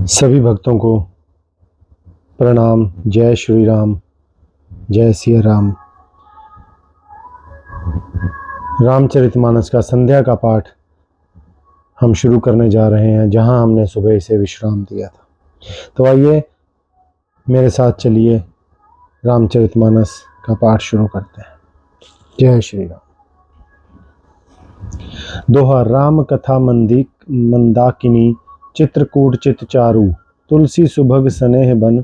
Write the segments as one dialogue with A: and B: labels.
A: सभी भक्तों को प्रणाम। जय श्री राम, जय सिया राम। रामचरितमानस का संध्या का पाठ हम शुरू करने जा रहे हैं, जहां हमने सुबह से विश्राम दिया था। तो आइए मेरे साथ चलिए, रामचरितमानस का पाठ शुरू करते हैं। जय श्री राम। दोहा। राम कथा मंदाकिनी, चित्रकूट चित चारु, तुलसी सुभग स्नेह बन,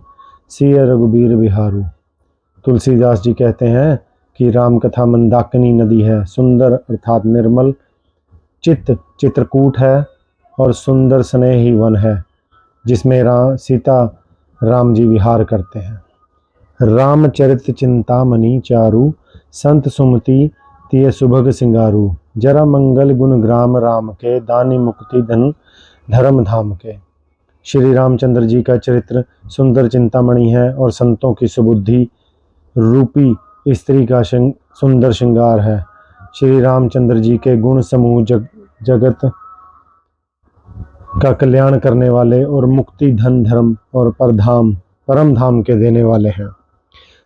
A: सिय रघुबीर बिहारू। तुलसीदास जी कहते हैं कि राम कथा मंदाकिनी नदी है, सुंदर अर्थात निर्मल, चित्त चित्रकूट है और सुंदर स्नेह ही वन है, जिसमें सीता राम जी विहार करते हैं। रामचरित चिंतामणि चारु, संत सुमति तिय सुभग सिंगारू। जरा मंगल गुण ग्राम राम के, दानी मुक्ति धन धर्म धाम के। श्री रामचंद्र जी का चरित्र सुंदर चिंतामणि है और संतों की सुबुद्धि रूपी स्त्री का सुंदर श्रृंगार है। श्री रामचंद्र जी के गुण समूह जगत का कल्याण करने वाले और मुक्ति धन धर्म और परम धाम के देने वाले हैं।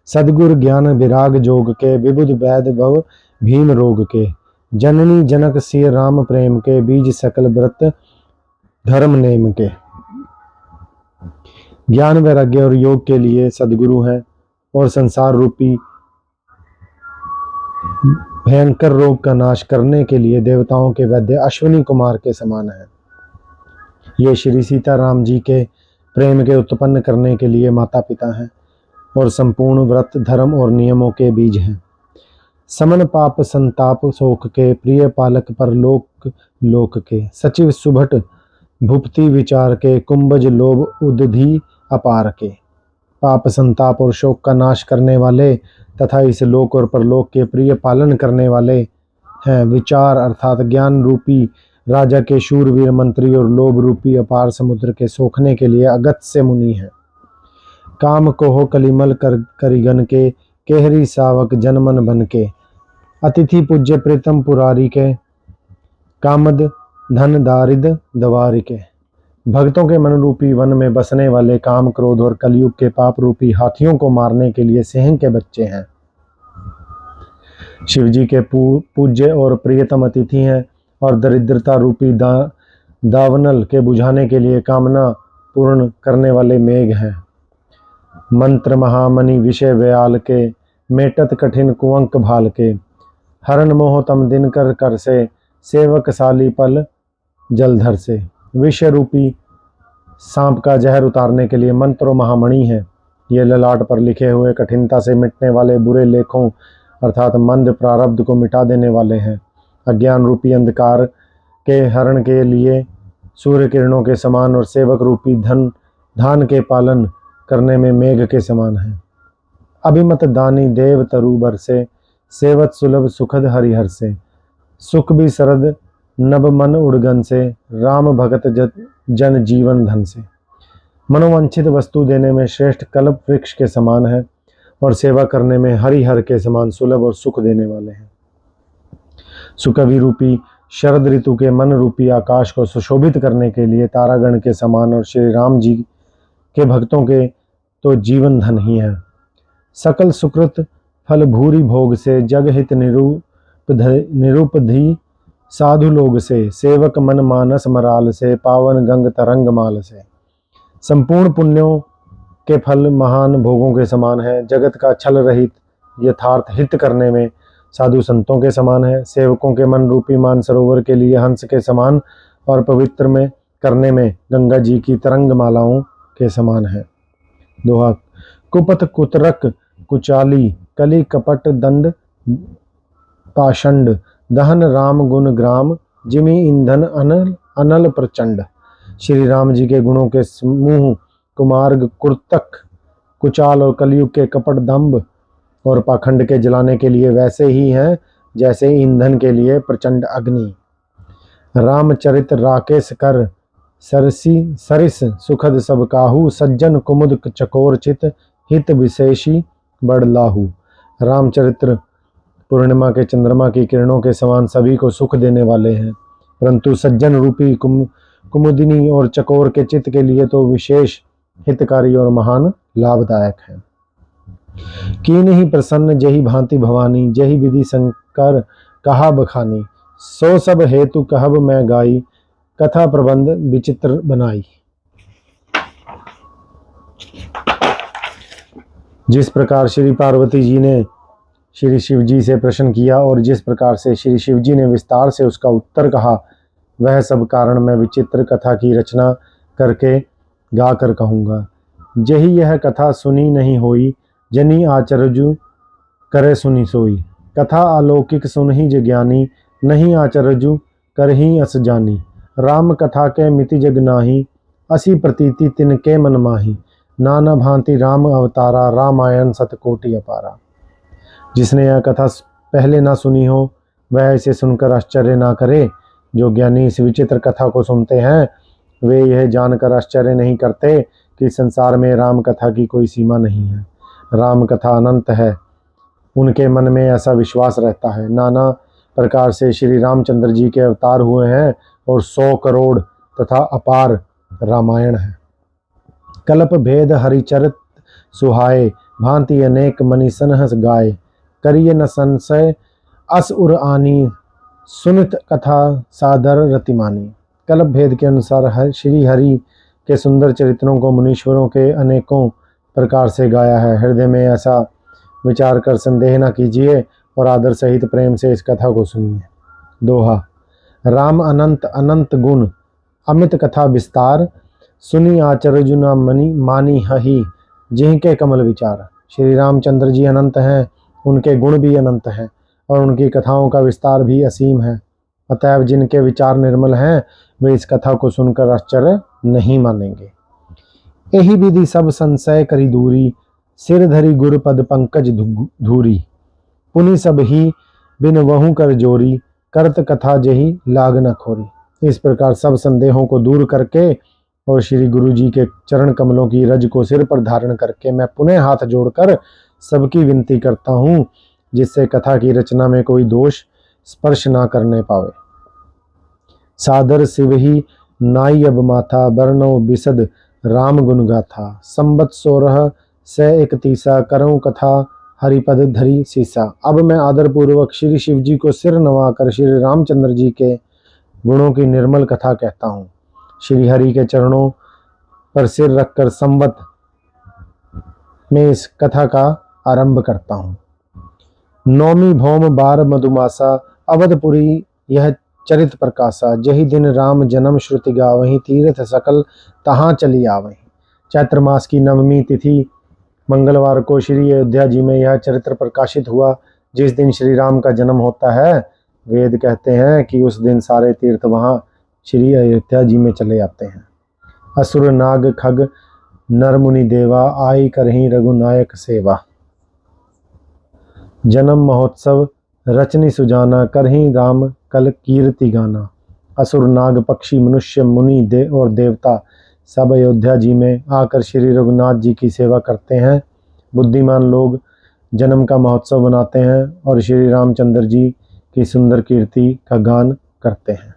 A: सद्गुर ज्ञान विराग जोग के, विबुध वैद भव भीम रोग के। जननी जनक सिय राम प्रेम के, बीज सकल व्रत धर्म नेम के। ज्ञान वैराग्य और योग के लिए सद्गुरु हैं और संसार रूपी भयंकर रोग का नाश करने के लिए देवताओं के वैद्य अश्विनी कुमार के समान है। ये श्री सीता राम जी के प्रेम के उत्पन्न करने के लिए माता पिता हैं और संपूर्ण व्रत धर्म और नियमों के बीज हैं। समन पाप संताप शोक के, प्रिय पालक पर लोक के। सचिव सुभट भुपति विचार के, कुंभज लोभ उदधि अपार के। पाप संताप और शोक का नाश करने वाले तथा इस लोक और परलोक के प्रिय पालन करने वाले हैं। विचार अर्थात ज्ञान रूपी राजा के शूरवीर मंत्री और लोभ रूपी अपार समुद्र के सोखने के लिए अगत्य मुनि हैं। काम कोह कलिमल करिगन के, केहरी सावक जनमन बन के। अतिथि पूज्य प्रीतम पुरारी के, कामद धन दारिद दवारी के। भक्तों के मन रूपी वन में बसने वाले काम क्रोध और कलयुग के पाप रूपी हाथियों को मारने के लिए सिंह के बच्चे हैं। शिव जी के पूज्य और प्रियतम अतिथि हैं और दरिद्रता रूपी दावनल के बुझाने के लिए कामना पूर्ण करने वाले मेघ हैं। मंत्र महामणि विषय व्याल के, मेटत कठिन कुंवक भाल के। हरण मोह तम दिन कर से, सेवक साली पल जलधर से। विषय रूपी सांप का जहर उतारने के लिए मंत्र महामणि है। ये ललाट पर लिखे हुए कठिनता से मिटने वाले बुरे लेखों अर्थात मंद प्रारब्ध को मिटा देने वाले हैं। अज्ञान रूपी अंधकार के हरण के लिए सूर्य किरणों के समान और सेवक रूपी धान के पालन करने में मेघ के समान है। अभिमत दानी देव तरु बर से, सेवत सुलभ सुखद हरिहर से। सुख भी सरद नभ मन उड़गन से, राम भगत जन जीवन धन से। मनोवांछित वस्तु देने में श्रेष्ठ कल्प वृक्ष के समान है और सेवा करने में हरिहर के समान सुलभ और सुख देने वाले हैं। सुकवि रूपी शरद ऋतु के मन रूपी आकाश को सुशोभित करने के लिए तारागण के समान और श्री राम जी के भक्तों के तो जीवन धन ही है। सकल सुकृत फल भूरी भोग से, जग हित निरूपधि साधु लोग से। सेवक मन मानस मराल से, पावन गंग तरंग माल से। संपूर्ण पुण्यों के फल महान भोगों के समान है। जगत का छल रहित यथार्थ हित करने में साधु संतों के समान है। सेवकों के मन रूपी मान सरोवर के लिए हंस के समान और पवित्र में करने में गंगा जी की तरंग मालाओं के समान है। दोहा। कुपथ कुतरक कुचाली, कली कपट दंड पाषंड। दहन राम गुण ग्राम, जिमि ईंधन अनल प्रचंड। श्री राम जी के गुणों के समूह कुमार्ग कुर्तक कुचाल और कलयुग के कपट दंभ और पाखंड के जलाने के लिए वैसे ही हैं जैसे ईंधन के लिए प्रचंड अग्नि। रामचरित राकेश कर, सरिस सुखद सब काहू। सज्जन कुमुद चकोर चित, हित विशेषी बड़ लाहू। रामचरित्र पूर्णिमा के चंद्रमा की किरणों के समान सभी को सुख देने वाले हैं, परंतु सज्जन रूपी कुमुदिनी और चकोर के चित्त के लिए तो विशेष हितकारी और महान लाभदायक है। कीन ही प्रसन्न जही भांति भवानी, जही विधि शंकर कहा बखानी, सो सब हेतु कहब मैं गाई, कथा प्रबंध विचित्र बनाई। जिस प्रकार श्री पार्वती जी ने श्री शिव जी से प्रश्न किया और जिस प्रकार से श्री शिव जी ने विस्तार से उसका उत्तर कहा, वह सब कारण मैं विचित्र कथा की रचना करके गाकर कहूँगा। जही यह कथा सुनी नहीं होई, जनी आचरजु करे सुनी सोई, कथा अलौकिक सुनहि ज्ञानी, नहीं आचरजु करही अस जानी, राम कथा के मिति जग नाही, असी प्रतीति तिनके मन माही, नाना भांति राम अवतारा, रामायण सतकोटि अपारा। जिसने यह कथा पहले ना सुनी हो वह इसे सुनकर आश्चर्य ना करे। जो ज्ञानी इस विचित्र कथा को सुनते हैं वे यह जानकर आश्चर्य नहीं करते कि संसार में राम कथा की कोई सीमा नहीं है, राम कथा अनंत है। उनके मन में ऐसा विश्वास रहता है। नाना प्रकार से श्री रामचंद्र जी के अवतार हुए हैं और 100 करोड़ तथा अपार रामायण है। कल्प भेद हरिचरित सुहाए, भांति अनेक मनीषन हस गाए, करिय न संशय अस उर आनी, सुनित कथा सादर रतिमानी। कल्प भेद के अनुसार श्री हरि के सुंदर चरित्रों को मुनीश्वरों के अनेकों प्रकार से गाया है। हृदय में ऐसा विचार कर संदेह न कीजिए और आदर सहित प्रेम से इस कथा को सुनिए। दोहा। राम अनंत अनंत गुण, अमित कथा विस्तार, सुनी आचरजु न मनी मानी हही, जिनके कमल विचार। श्री रामचंद्र जी अनंत हैं, उनके गुण भी अनंत हैं और उनकी कथाओं का विस्तार भी असीम है। अतएव जिनके विचार निर्मल हैं वे इस कथा को सुनकर आश्चर्य नहीं मानेंगे। यही विधि सब संशय करी दूरी, सिर धरी गुर पद पंकज धूरी, पुनि सब ही बिन वहु कर जोरी, करत कथा जही लाग न खोरी। इस प्रकार सब संदेहों को दूर करके और श्री गुरु जी के चरण कमलों की रज को सिर पर धारण करके मैं पुनः हाथ जोड़कर सबकी विनती करता हूँ, जिससे कथा की रचना में कोई दोष स्पर्श ना करने पावे। सादर शिव ही नाई अब माथा, बरनो बिसद राम गुण गाथा, संबत 16 से 31 करऊं कथा, हरिपद धरी सीसा। अब मैं आदर पूर्वक श्री शिव जी को सिर नवाकर श्री रामचंद्र जी के गुणों की निर्मल कथा कहता हूँ। श्री हरि के चरणों पर सिर रखकर संवत में इस कथा का आरंभ करता हूँ। नौमी भौम बार मधुमासा, अवधपुरी यह चरित प्रकाशा, जही दिन राम जन्म श्रुति गावहीं, तीर्थ सकल तहाँ चली आवहीं। चैत्र मास की नवमी तिथि मंगलवार को श्री अयोध्या जी में यह चरित्र प्रकाशित हुआ। जिस दिन श्री राम का जन्म होता है वेद कहते हैं कि उस दिन सारे तीर्थ वहाँ श्री अयोध्या जी में चले आते हैं। असुर नाग खग नर मुनि देवा, आई करहीं रघुनायक सेवा, जन्म महोत्सव रचनी सुजाना, करहीं राम कल कीर्ति गाना। असुर नाग पक्षी मनुष्य मुनि और देवता सब अयोध्या जी में आकर श्री रघुनाथ जी की सेवा करते हैं। बुद्धिमान लोग जन्म का महोत्सव बनाते हैं और श्री रामचंद्र जी की सुंदर कीर्ति का गान करते हैं।